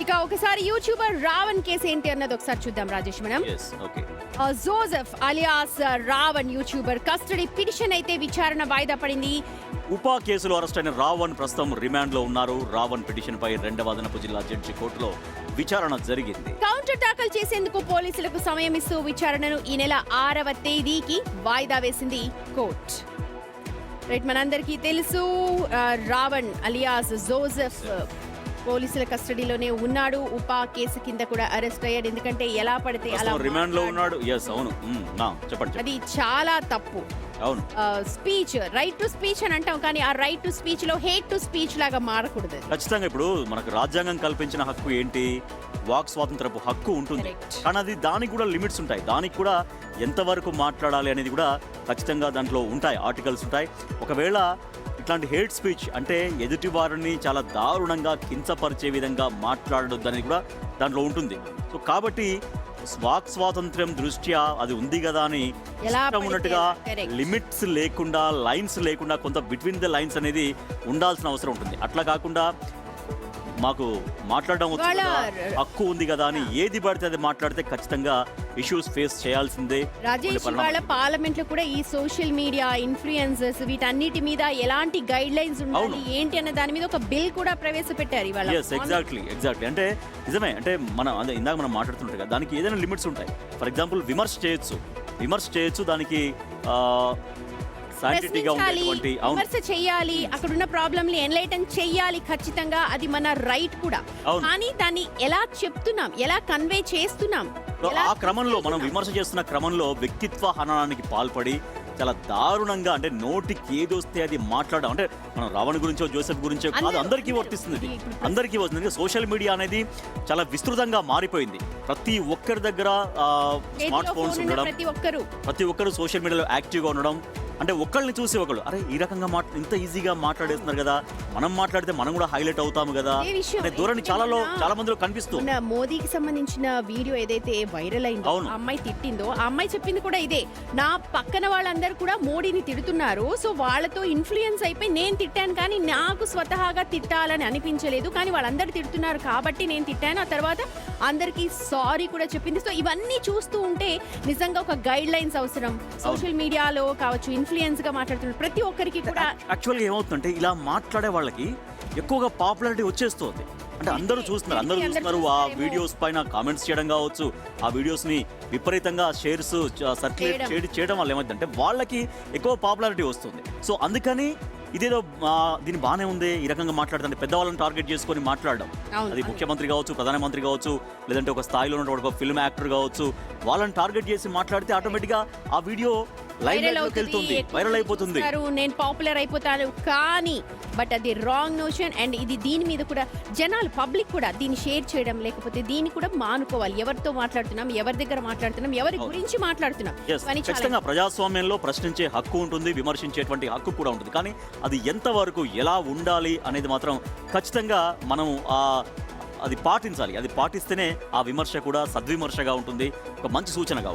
ఇక ఒకసారి YouTuber Raavan case ఏంటి అన్నది ఒకసారి చూద్దాం రాజేష్ మనం. Joseph alias Ravan YouTuber custody petition అయితే విచారణ వాయిదా పడింది. ఉపా కేసులో అరెస్ట్ అయిన రావణ్ ప్రస్తుతం రిమాండ్ లో ఉన్నారు. రావణ్ పిటిషన్ పై 2వ అదనపు జిల్లా జడ్జి కోర్టులో విచారణ జరిగింది. కౌంటర్ దాఖలు చేసేందుకు పోలీసులకు సమయం ఇస్తూ విచారణను ఈ నెల 6వ తేదీకి వాయిదా వేసింది కోర్టు. రైట్, మనందరికీ తెలుసు రావణ్ అలియాస్ జోసెఫ్ పోలీసుల కస్టడీలోనే ఉన్నాడు. ఉపా కేసు కింద కూడా అరెస్ట్ అయ్యాడు. ఎందుకంటే ఎలా పడితే అలా రిమాండ్ లో ఉన్నాడు. అవును, చెప్పండి. అది చాలా తప్పు. అవును, స్పీచ్, రైట్ టు స్పీచ్ అని అంటాం, కానీ ఆ రైట్ టు స్పీచ్ లో హేట్ టు స్పీచ్ లాగా మారకూడదు. ఖచ్చితంగా ఇప్పుడు మనకు రాజ్యాంగం కల్పించిన హక్కు ఏంటి? వాక్ స్వాతంత్రపు హక్కు ఉంటుంది. కానీ అది దానికి కూడా లిమిట్స్ ఉంటాయి. దానికి కూడా ఎంతవరకు మాట్లాడాలి అనేది కూడా ఖచ్చితంగా దాంట్లో ఉంటాయి, ఆర్టికల్స్ ఉంటాయి. ఒకవేళ ఇట్లాంటి హేట్ స్పీచ్ అంటే ఎదుటి వారిని చాలా దారుణంగా కించపరిచే విధంగా మాట్లాడొద్దని కూడా దాంట్లో ఉంటుంది. సో కాబట్టి వాక్ స్వాతంత్ర్యం దృష్ట్యా అది ఉంది కదా అని ఉన్నట్టుగా లిమిట్స్ లేకుండా, లైన్స్ లేకుండా కొంత బిట్వీన్ ద లైన్స్ అనేది ఉండాల్సిన అవసరం ఉంటుంది. అట్లా కాకుండా మాకు మాట్లాడడం హక్కు ఉంది కదా అని ఏది పడితే అది మాట్లాడితే ఖచ్చితంగా ఇష్యూస్ ఫేస్ చేయాల్సిందే. రాజేష్, వాళ్ళ పార్లమెంట్ లో కూడా ఈ సోషల్ మీడియా ఇన్ఫ్లుయెన్సర్స్ వీటన్నిటి మీద ఎలాంటి గైడ్ లైన్స్ ఉండాలి ఏంటి అన్న దాని మీద ఒక బిల్ కూడా ప్రవేశపెట్టారు ఇవాళ. ఎగ్జాక్ట్లీ అంటే నిజమే. అంటే ఇందాక మనం మాట్లాడుతుంటాం కదా, దానికి ఏదైనా లిమిట్స్ ఉంటాయి. ఫర్ ఎగ్జాంపుల్ విమర్శ చేయొచ్చు, దానికి విమర్శ చేయాలి, అక్కడున్న ప్రాబ్లమ్ ని ఎన్లైటన్ చేయాలి ఖచ్చితంగా, అది మన రైట్ కూడా. కానీ దాన్ని ఎలా చెప్తున్నాం, ఎలా కన్వే చేస్తున్నాం, ఆ క్రమంలో మనం విమర్శ చేస్తున్న క్రమంలో వ్యక్తిత్వ హననానికి పాల్పడి చాలా దారుణంగా, అంటే నోటికి ఏదొస్తే అది మాట్లాడడం, అంటే మనం రావణ్ గురించో జోసెఫ్ గురించో కాదు, అందరికీ వర్తిస్తుంది. సోషల్ మీడియా అనేది చాలా విస్తృతంగా మారిపోయింది. ప్రతి ఒక్కరి దగ్గర స్మార్ట్ ఫోన్స్ ఉండడం, ప్రతి ఒక్కరు సోషల్ మీడియాలో యాక్టివ్గా ఉండడం, అంటే ఒకళ్ళని చూసి ఒకళ్ళు అరే ఈ రకంగా ఇంత ఈజీగా మాట్లాడేస్తున్నారు కదా, మనం మాట్లాడితే మనం కూడా హైలైట్ అవుతాము కదా అనే ధోరణి చాలా మందిలో కనిపిస్తుంది. మోదీకి సంబంధించిన వీడియో ఏదైతే వైరల్ అయిందో, ఆ అమ్మాయి తిట్టిందో, ఆ అమ్మాయి చెప్పింది కూడా ఇదే. నా పక్కన వాళ్ళందరూ కూడా మోడీని తిడుతున్నారు, సో వాళ్ళతో ఇన్ఫ్లుయెన్స్ అయిపోయి నేను తిట్టాను, కానీ నాకు స్వతహాగా తిట్టాలని అనిపించలేదు, కానీ వాళ్ళందరూ తిడుతున్నారు కాబట్టి నేను తిట్టాను. ఆ తర్వాత అందరికీ సారీ కూడా చెప్పింది. సో ఇవన్నీ చూస్తూ ఉంటే నిజంగా ఒక గైడ్ లైన్స్ అవసరం. సోషల్ మీడియాలో కావచ్చు, ఇన్ఫ్లుయెన్స్ గా మాట్లాడుతున్నారు ప్రతి ఒక్కరికి కూడా. యాక్చువల్గా ఏమవుతుందంటే ఇలా మాట్లాడే వాళ్ళకి ఎక్కువగా పాపులారిటీ వచ్చేస్తుంది. అంటే అందరూ చూస్తున్నారు, ఆ వీడియోస్ పైన కామెంట్స్ చేయడం కావచ్చు, ఆ వీడియోస్ ని విపరీతంగా షేర్స్ సర్క్యులేట్ చేయడం వల్ల ఏమైందంటే వాళ్ళకి ఎక్కువ పాపులారిటీ వస్తుంది. సో అందుకని ఇదేదో దీని బాగానే ఉంది ఈ రకంగా మాట్లాడుతుంటే పెద్దవాళ్ళని టార్గెట్ చేసుకొని మాట్లాడడం, అది ముఖ్యమంత్రి కావచ్చు, ప్రధానమంత్రి కావచ్చు, లేదంటే ఒక స్థాయిలో ఉన్న ఒక ఫిల్మ్ యాక్టర్ కావచ్చు, వాళ్ళని టార్గెట్ చేసి మాట్లాడితే ఆటోమేటిక్గా ఆ వీడియో వైరల్ అయిపోతుంది. నేను పాపులర్ అయిపోతాను, కానీ బట్ అది రాంగ్ నోషన్. అండ్ ఇది దీని మీద కూడా జనాలు, పబ్లిక్ కూడా దీన్ని షేర్ చేయడం, లేకపోతే దీన్ని కూడా మానుకోవాలి. ఎవరితో మాట్లాడుతున్నాం, ఎవరి దగ్గర మాట్లాడుతున్నాం, ఎవరి గురించి మాట్లాడుతున్నాం. ఖచ్చితంగా ప్రజాస్వామ్యంలో ప్రశ్నించే హక్కు ఉంటుంది, విమర్శించేటువంటి హక్కు కూడా ఉంటుంది. కానీ అది ఎంతవరకు ఎలా ఉండాలి అనేది మాత్రం ఖచ్చితంగా మనం అది పాటించాలి. అది పాటిస్తేనే ఆ విమర్శ కూడా సద్విమర్శగా ఉంటుంది, ఒక మంచి సూచనగా.